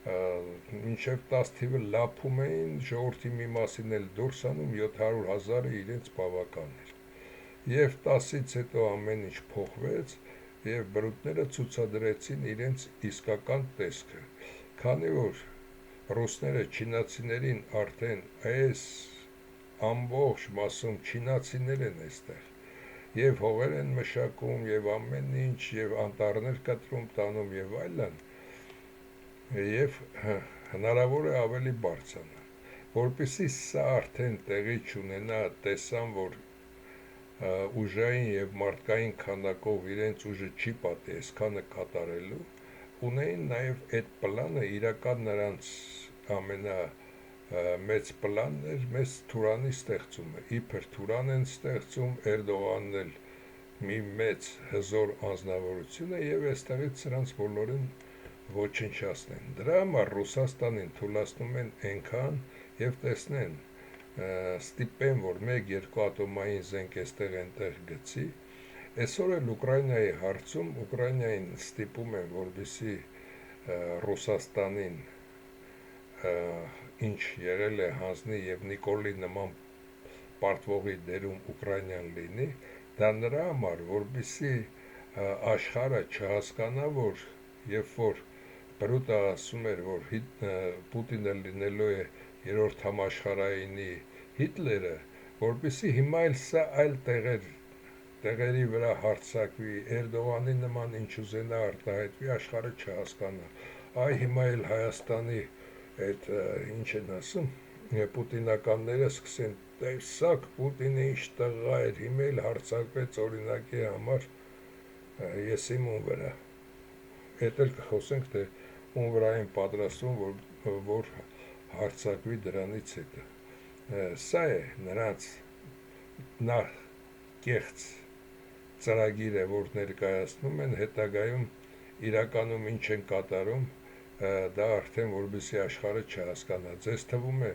մինչև 10 թիվը լափում էին, ժողովրդի մի մասին էլ դուրս անում, 700,000-ը իրենց բավական էր։ Եվ 10-ից հետո ամեն ինչ փոխվեց, եւ բրուտները ցուցադրեցին իրենց իսկական տեսքը, քանի որ ռուսները չինացիներին արդեն այս ամբողջ մասում չինացիներ են այստեղ, եւ հողեր են մշակում, եւ ամեն ինչ, եւ անտառներ կտրում տանում եւ այլն, եւ հնարավոր է ավելի բարձրանա, որպեսզի սա արդեն տեղի չունենա, տեսան, որ ուժային եւ մարդկային քանակով իրենց ուժը չի պատի այսքանը կատարելու, ունեին նաեւ այդ պլանը, իրական նրանց ամենամեծ պլանն էր մեծ Թուրանի ստեղծումը, իբր Թուրան են ստեղծում, Էրդողանն էլ մի մեծ հզոր անձնավորություն է եւ այստեղից սրանց բոլորին ոչնչացնեն։ Դրա համար Ռուսաստանին թույլատնում են այնքան եւ տեսնեն, ստիպեն, որ 1-2 ատոմային զենք այստեղ այնտեղ գցի։ Այսօր էլ Ուկրաինայի հարցում Ուկրաինային ստիպում են, որպեսզի Ռուսաստանին ինչ եղել է հանձնի եւ Նիկոլի նման պարտվողի դերում Ուկրաինան լինի, դա նրա համար, որպեսզի աշխարհը չհասկանա, որ երբ որ Բրուտը ասում էր, որ Պուտինը լինելու է երրորդ համաշխարհայինի Հիտլերը, որպեսզի հիմա էլ սա այլ տեղերի վրա հարձակվի, Էրդողանի նման ինչ ուզենա արտահայտվի, աշխարհը չհասկանա։ Այ հիմա էլ Հայաստանի այդ ինչ են ասում, պուտինականները սկսեն տեսակ Պուտինը ինչ տղա էր, հիմա էլ հարձակվեց օրինակի համար, ես իմ ուն վրա։ Այդ էլ կխոսենք, թե ուն վրա են պատրաստում, որ հարձակվի դրանից հետո։ Սա է նրանց կեղծ ծրագիրը, որ ներկայացնում են, հետագայում իրականում ինչ են կատարում, դա արդեն որպեսզի աշխարհը չհասկանա։ Ձեզ թվում է,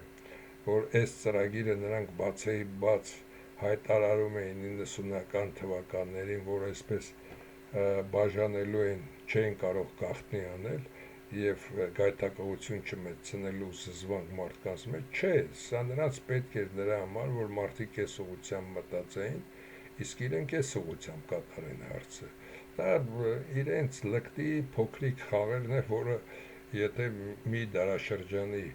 որ այս ծրագիրը նրանք բացեի բաց հայտարարում էին 90-ական թվականներին, որ այսպես բաժանելու են, չեն կարող գաղտնի անել եւ գայթակղություն չմեծնելու զզվանք մարդկանց մեջ, չէ, սա նրանց պետք էր դրա համար, որ մարդիկ այս ուղղությամբ մտածեին, իսկ իրենք այս ուղղությամբ կատարեն հարցը։ Դա իրենց լկտի փոքրիկ խաղերն է, որը եթե մի դարաշրջանի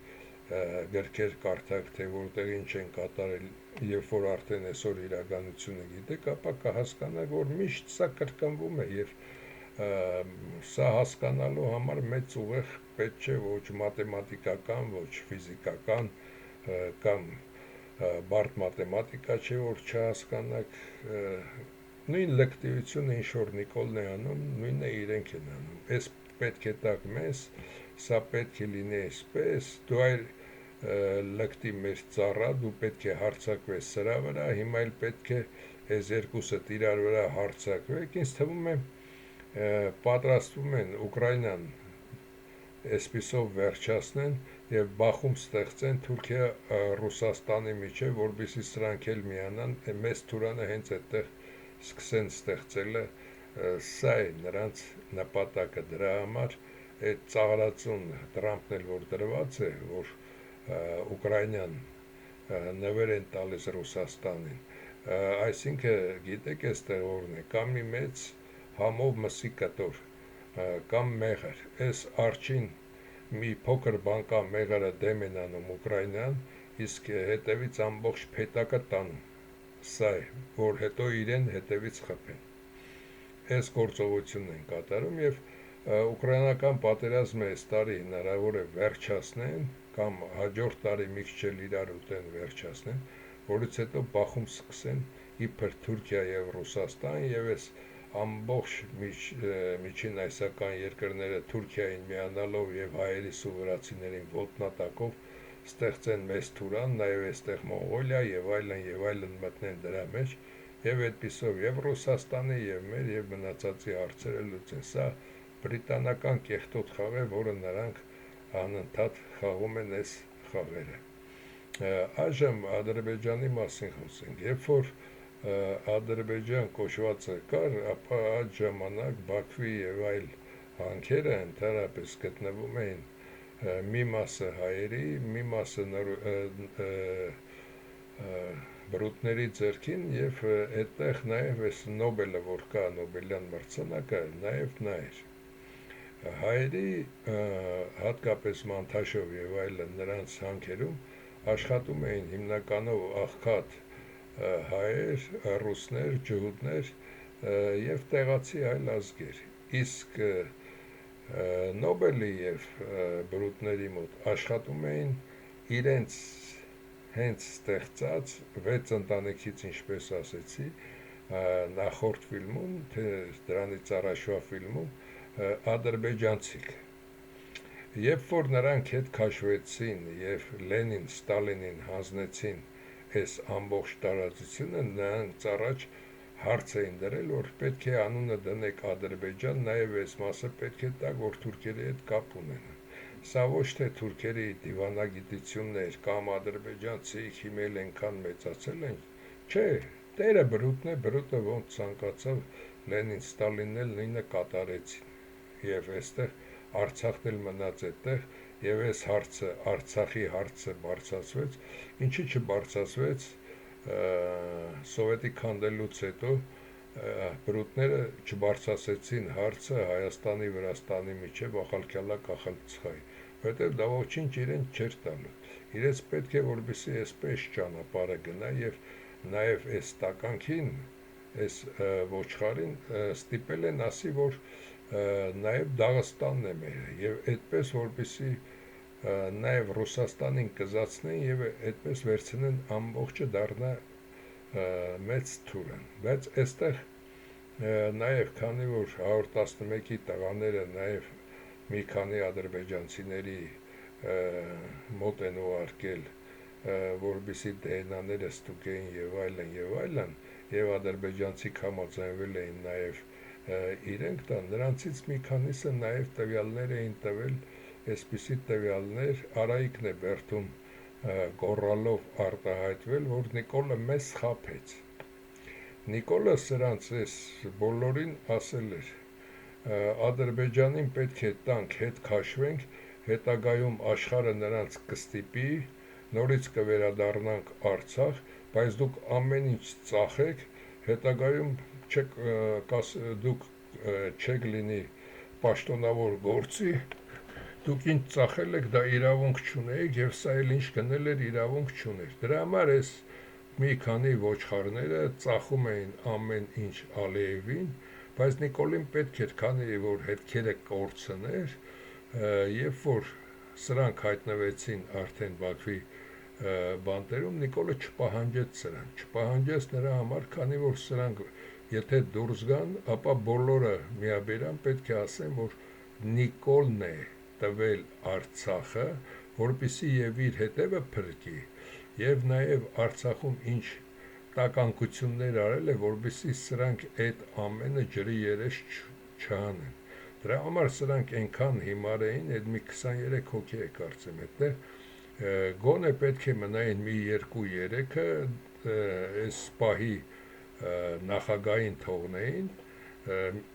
գրքեր կարդաք, թե որտեղ ինչ են կատարել, երբ որ արդեն այսօր իրականությունը գիտեք, ապա կհասկանաք, որ միշտ սա կրկնվում է եւ սա հասկանալու համար մեծ ուղեղ պետք չէ, ոչ մաթեմատիկական, ոչ ֆիզիկական կամ բարդ մաթեմատիկա չէ, որ չհասկանաք, նույն լկտիությունը ինչ որ Նիկոլն է անում, նույնը իրենք են անում։ Այս պետք է տակ մեզ, սա պետք է լինի այսպես, դու այլ լկտի մեր ծառա, դու պետք է հարձակվես սրա վրա, հիմա էլ պետք է այս երկուսը իրար վրա հարձակվեք, ինձ թվում է պատրաստվում են Ուկրաինան այսպիսով վերջացնեն եւ բախում ստեղծեն Թուրքիա Ռուսաստանի միջեւ, որովհետեւ սրանք էլ միանան, մեծ Թուրանը հենց այդտեղ սկսեն ստեղծելը, սա է նրանց նպատակը, դրա համար այդ ծաղրածուն Տրամփն էլ որ դրված է, որ Ուկրաինան նվեր են տալիս Ռուսաստանին, այսինքն գիտեք այստեղ որն է, կամ մի մեծ համով մսի կտոր, կամ մեղր, այս արջին մի փոքր բան կա, մեղրը դեմ են անում Ուկրաինան, իսկ հետևից ամբողջ փետակը տանում, սա է, որ հետո իրեն հետևից խփեն, այս գործողությունն են կատարում եւ ուկրաինական պատերազմը այս տարի հնարավոր է վերջացնեն կամ հաջորդ տարի մի քիչ էլ իրար ուտեն վերջացնեն, որից հետո բախում սկսեն իբր Թուրքիա եւ Ռուսաստան եւ այս ամբողջ միջին այսական երկրները Թուրքիային միանալով եւ հայերիս ու վրացիներին ոտնատակով ստեղծեն մեծ Թուրան, նաեւ այստեղ Մոնղոլիա եւ այլն մտնեն դրա մեջ եւ այդպիսով եւ Ռուսաստանի եւ մեր եւ մնացածի հարցերը լուծեն, սա բրիտանական կեղտոտ խաղ է, որը նրանք անընդհատ խաղում են այս խաղերը։ Այժմ Ադրբեջանի մասին խոսենք, երբ որ Ադրբեջան կոչվածը կար, ապա այդ ժամանակ Բաքվի եւ այլ հանքերը ընդհանրապես գտնվում էին մի մասը հայերի, մի մասը բրուտների ձեռքին եւ այդտեղ նաեւ այս Նոբելը, որ կա Նոբելյան մրցանակը, նաեւ նա էր։ Հայերի, հատկապես Մանթաշով եւ այլն նրանց հանքերում աշխատում էին հիմնականով աղքատ հայեր, ռուսներ, ջհուդներ եւ տեղացի այլ ազգեր, իսկ Նոբելի եւ բրուտների մոտ աշխատում էին իրենց հենց ստեղծած 6 ընտանիքից, ինչպես ասեցի, նախորդ ֆիլմում, թե դրանից առաջվա ֆիլմում ադրբեջանցիք, երբ որ նրանք հետ քաշվեցին եւ Լենին, Ստալինին հանձնեցին այս ամբողջ տարածությունը, նրանց առաջ հարց էին դրել, որ պետք է անունը դնեք Ադրբեջան, նաեւ այս մասը պետք է տակ, որ թուրքերի հետ կապ ունենան, սա ոչ թե թուրքերի դիվանագիտությունն էր կամ ադրբեջանցիք հիմել ենքան մեծացել են, չէ, տերը բրուտն է, բրուտը ոնց ցանկացավ Լենին, Ստալինն էլ նույնը կատարեցին եւ այստեղ Արցախն էլ մնաց այդտեղ եւ այս հարցը, Արցախի հարցը բարձրացվեց, ինչի չբարձրացվեց սովետի քանդելուց հետո բրուտները չբարձրացեցին հարցը Հայաստանի, Վրաստանի միջև Ախալքյալա Կախալցխայի, որտեղ դա ոչինչ իրեն չէր տալու, իրենց պետք է որպեսզի այսպես ճանապարհը գնա եւ նաեւ այս տականքին, այս ոչխարին ստիպել են ասի, որ նաեւ Դաղստանն է մեր եւ այդպես որպեսզի նաեւ Ռուսաստանին կզացնեն եւ այդպես վերցնեն ամբողջը դառնա մեծ Թուրան, բայց այստեղ նաեւ քանի որ 111-ի տղաները նաեւ մի քանի ադրբեջանցիների մոտ են ուղարկել, որպեսզի դենաները ստուգեին եւ այլն եւ ադրբեջանցիք համաձայնվել էին նաեւ իրենք դա նրանցից մի քանիսը նաև տվյալներ էին տվել, այսպիսի տվյալներ Արայիկն է Բերդում գոռալով արտահայտվել, որ Նիկոլը մեզ խաբեց։ Նիկոլը սրանց այս բոլորին ասել էր, Ադրբեջանին պետք է տանք, հետ քաշվենք, հետագայում աշխարհը նրանց կստիպի, նորից կվերադառնանք Արցախ, բայց դուք ամեն ինչ ծախեք, հետագայում դուք չեք լինի պաշտոնավոր գործի, դուք ինչ ծախել եք, դա իրավունք չունեիք եւ սա էլ ինչ գնել էր իրավունք չուներ։ Դրա համար էս մի քանի ոչխարները ծախում էին ամեն ինչ Ալիևին, բայց Նիկոլին պետք էր, քանի որ հետքերը կորցներ, երբ որ սրանք հայտնվեցին արդեն Բաքվի բանտերում, Նիկոլը չպահանջեց սրան, չպահանջեց նրա համար, քանի որ սրանք եթե դուրս գան, ապա բոլորը միաբերան պետք է ասեն, որ Նիկոլն է տվել Արցախը, որպեսզի եւ իր հետևը փրկի, եւ նաեւ Արցախում ինչ տականկություններ արել է, որպեսզի սրանք այդ ամենը ջրի երես չանեն։ Դրա համար սրանք այնքան հիմար էին, այդ մի 23 հոգի է կարծեմ այդտեղ, գոնե պետք է մնային մի 2-3-ը այս պահի նախագահին թողնեին,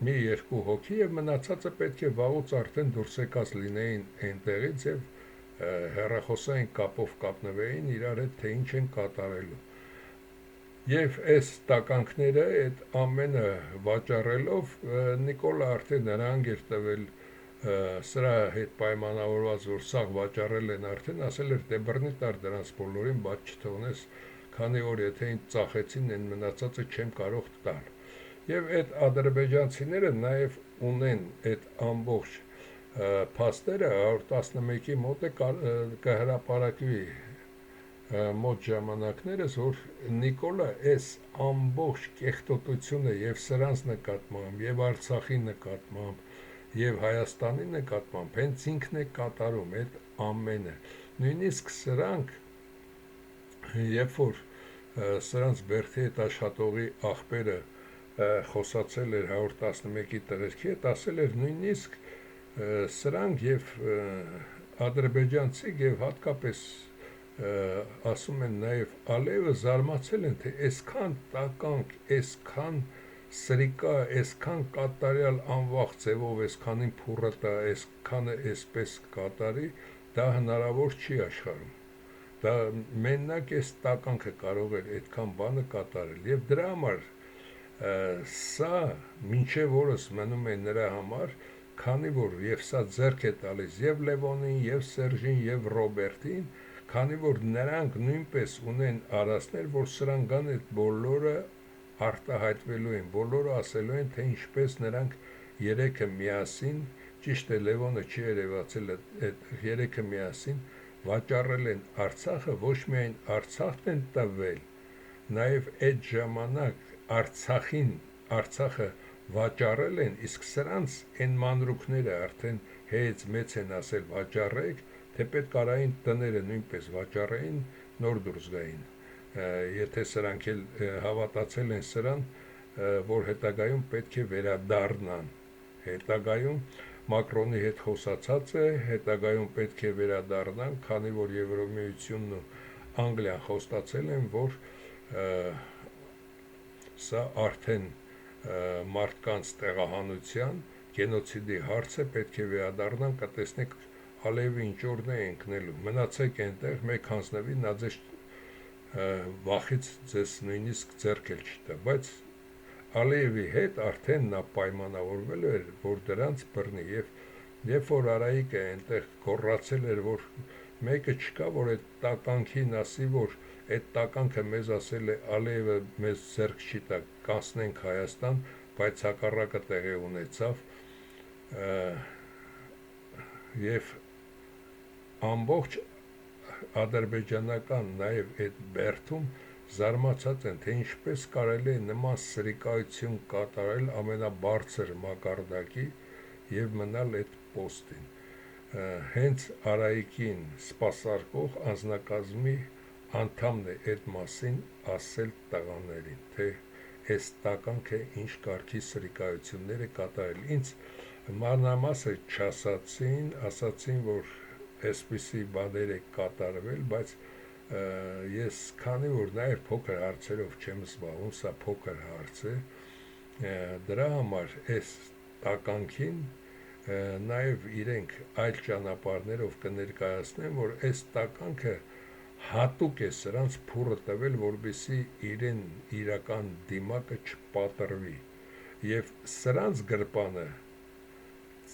մի 2 հոգի եւ մնացածը պետք է վաղուց արդեն դուրս եկած լինեին այնտեղից եւ հեռախոսային կապով կապնվեին իրար հետ, թե ինչ են կատարելու։ Եվ այս տականքները, այդ ամենը վաճառելով, Նիկոլը արդեն նրանք էր տվել սրա հետ պայմանավորված, որ սաղ վաճառել են արդեն, ասել էր դե բռնի տար դրանց բոլորին, բաց չթողնես, քանի որ եթե ինձ ծախեցին, այն մնացածը չեմ կարող տալ։ Եվ այդ ադրբեջանցիները նաև ունեն այդ ամբողջ փաստերը 111-ի մոտ է կհրապարակվի մոտ ժամանակներս, որ Նիկոլը այս ամբողջ կեղտոտությունը եւ սրանց նկատմամբ, եւ Արցախի նկատմամբ, եւ Հայաստանի նկատմամբ հենց ինքն է կատարում այդ ամենը։ Նույնիսկ սրանք, երբ որ սրանց Բերդի հետ աշխատողի աղբերը խոսացել էր 111-ի տղերքի հետ, ասել էր նույնիսկ սրանք եւ ադրբեջանցի եւ հատկապես ասում են նաև Ալիևը զարմացել են, թե այսքան տականք, այսքան սրիկա, այսքան կատարյալ անվախ ձևով, այսքանին փուռը տա, այսքանը այսպես կատարի, դա հնարավոր չի աշխարհում։ Դա մենակ այս տականքը կարող էր այդքան բանը կատարել եւ դրա համար սա մինչեւ օրս մնում է նրա համար, քանի որ եւ սա ձեռք է տալիս եւ Լևոնին, եւ Սերժին, եւ Ռոբերտին, քանի որ նրանք նույնպես ունեն արասներ, որ սրան գան այդ բոլորը արտահայտվելու են, բոլորը ասելու են, թե ինչպես նրանք երեքը միասին, ճիշտ է Լևոնը չի երևացել, այդ երեքը միասին վաճառել են Արցախը, ոչ միայն Արցախն են տվել, նաև այդ ժամանակ Արցախը վաճառել են, իսկ սրանց այն մանրուքները արդեն հեծ մեծ են ասել վաճառեք, թե պետք արային տները նույնպես վաճառեին, նոր դուրս գային, եթե սրանք էլ հավատացել են սրան, որ հետագայում պետք է վերադառնան, հետագայում Մակրոնի հետ խոսացած է, հետագայում պետք է վերադառնան, քանի որ Եվրոմիությունն ու Անգլիան խոստացել են, որ սա արդեն մարդկանց տեղահանության, գենոցիդի հարց է, պետք է վերադառնան, կտեսնեք Ալիևի ինչ օրն է ընկնելու, մնացեք այնտեղ, մեկ հանձնվի, նա ձեզ վախից ձեզ նույնիսկ ձեռք էլ չտա, բայց Ալիևի հետ արդեն նա պայմանավորվել էր, որ դրանց բռնի եւ երբ որ Արայիկը այնտեղ գոռացել էր, որ մեկը չկա, որ այդ տականքին ասի, որ այդ տականքը մեզ ասել է Ալիևը մեզ ձեռք չի տա, կանցնենք Հայաստան, բայց հակառակը տեղի ունեցավ եւ ամբողջ ադրբեջանական նաև այդ Բերդում զարմացած են, թե ինչպես կարելի է նման սրիկայություն կատարել ամենաբարձր մակարդակի եւ մնալ այդ պոստին։ Հենց Արայիկին սպասարկող անձնակազմի անդամն է այդ մասին ասել տղաներին, թե այս տականքը ինչ կարգի սրիկայություններ է կատարել։ Ինձ մանրամասը չասացին, ասացին, որ այսպիսի բաներ է կատարվել, բայց ես քանի որ նաև փոքր հարցերով չեմ զբաղվում, սա փոքր հարց է, դրա համար այս տականքին նաև իրենք այլ ճանապարհներով կներկայացնեն, որ այս տականքը հատուկ է սրանց փուռը տվել, որպեսզի իրեն իրական դիմակը չպատրվի, եւ սրանց գրպանը,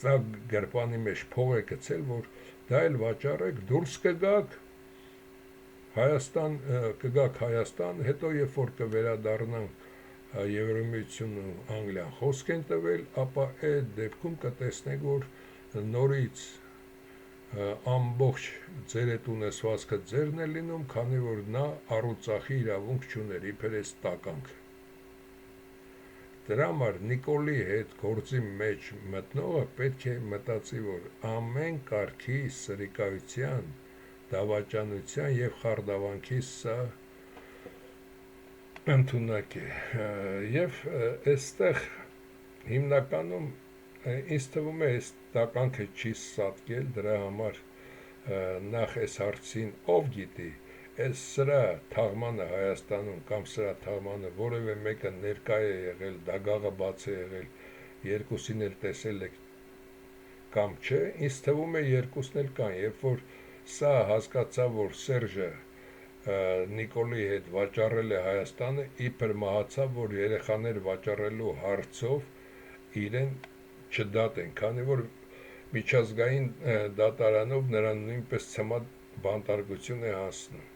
սա գրպանի մեջ փող է գցել, որ դա էլ վաճառեք, դուրս կգաք Հայաստան, հետո երբ որ կվերադառնանք Եվրամիությունն ու Անգլիան խոսք են տվել, ապա այդ դեպքում կտեսնեք, որ նորից ամբողջ ձեր այդ ունեցվածքը ձերն է լինում, քանի որ նա առուծախի իրավունք չուներ, իբր այս տականքը։ Դրա համար Նիկոլի հետ գործի մեջ մտնողը պետք է մտածի, որ ամեն կարգի սրիկայության, դավաճանության եւ խարդավանքի սա ընդունակ է, եւ այստեղ հիմնականում ինձ թվում է այս տականքը չի սատկել, դրա համար նախ այս հարցին ով գիտի, այս սրա թաղմանը Հայաստանում կամ սրա թաղմանը որևէ մեկը ներկա է եղել, դագաղը բաց է եղել, երկուսին էլ տեսել եք կամ չէ, ինձ թվում է երկուսն էլ կան, երբ որ սա հասկացա, որ Սերժը Նիկոլի հետ վաճառել է Հայաստանը, իբր մահացավ, որ երեխաներ վաճառելու հարցով իրեն չդատեն, քանի որ միջազգային դատարանով նրան նույնպես ցմատ բանտարկություն է հասնում։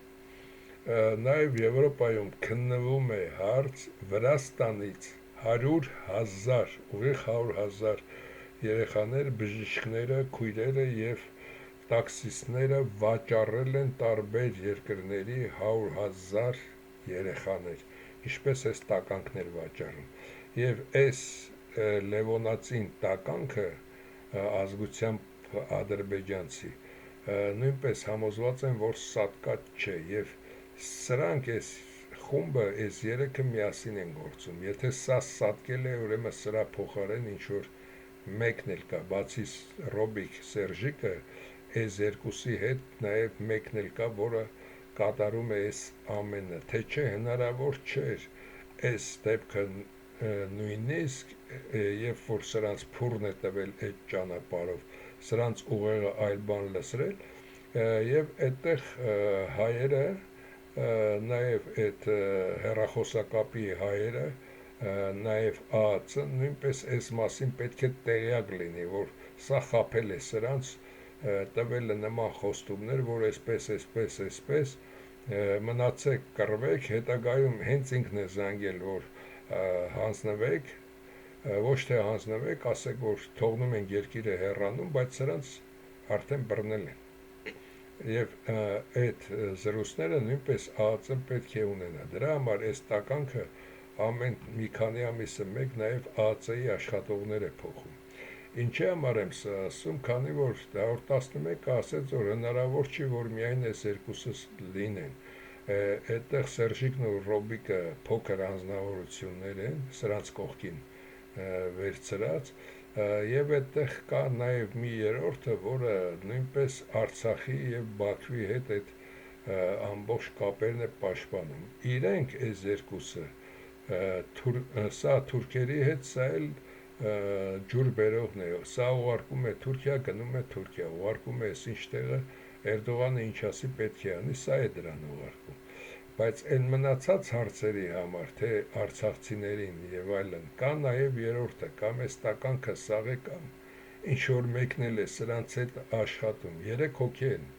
Նաև Եվրոպայում քննվում է հարց Վրաստանից 100,000, ուղիղ 100,000 երեխաներ, բժիշկները, քույրերը եւ տաքսիստները վաճառել են տարբեր երկրների 100,000 երեխաներ, ինչպես այս տականքներ վաճառում, եւ այս Լևոնացին տականքը ազգությամբ ադրբեջանցի նույնպես համոզված են, որ սատկած չէ, եւ սրանք այս խումբը այս երեքը միասին են գործում, եթե սա սատկել է, ուրեմն սրա փոխարեն ինչ որ մեկն էլ կա, բացի Ռոբիկ Սերժիկը, այս երկուսի հետ նաև մեկն էլ կա, որը կատարում է այս ամենը, թե չէ հնարավոր չէր այս դեպքը նույնիսկ երբ որ սրանց փուրն է տվել այդ ճանապարհով, սրանց ուղեղը այլ բան լսրել, եւ այդտեղ հայերը, նաև այդ հեռախոսակապի հայերը, նաև ԱԱՑ-ը նույնպես այս մասին պետք է տեղյակ լինի, որ սա խաբել է սրանց, տվել է նման խոստումներ, որ այսպես, մնացեք, կռվեք, հետագայում հենց ինքն է զանգել, որ հանձնվեք, ոչ թե հանձնվեք, ասեք, որ թողնում ենք երկիրը հեռանում, բայց սրանց արդեն բռնել են։ Եվ այդ զրույցները նույնպես ԱԱՑ-ը պետք է ունենա։ Դրա համար այս տականքը ամեն մի քանի ամիսը մեկ նաև ԱԱՑ-ի աշխատողներ է փոխում։ Ինչի համար եմ սա ասում, քանի որ 111-ը ասեց, որ հնարավոր չի, որ միայն այս երկուսը լինեն։ Այդտեղ Սերժիկն ու Ռոբիկը փոքր անձնավորություններ են, սրանց կողքին վերցրած, եւ այդտեղ կա նաև մի երրորդը, որը նույնպես Արցախի եւ Բաքվի հետ այդ ամբողջ կապերն է պաշտպանում։ Իրենք այս երկուսը, սա թուրքերի հետ, սա էլ ջուր բերողն է, սա ուղարկում է Թուրքիա, գնում է Թուրքիա, ուղարկում է այս ինչ տեղը, Էրդողանը ինչ ասի պետք է անի, սա է դրան ուղարկում, բայց այն մնացած հարցերի համար, թե արցախցիներին եւ այլն, կա նաեւ երրորդը, կամ այս տականքը սաղ է, կամ ինչ որ մեկն էլ է սրանց հետ աշխատում, 3 հոգի են,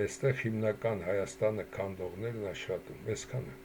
այստեղ հիմնական Հայաստանը քանդողներն աշխատում, այսքանը։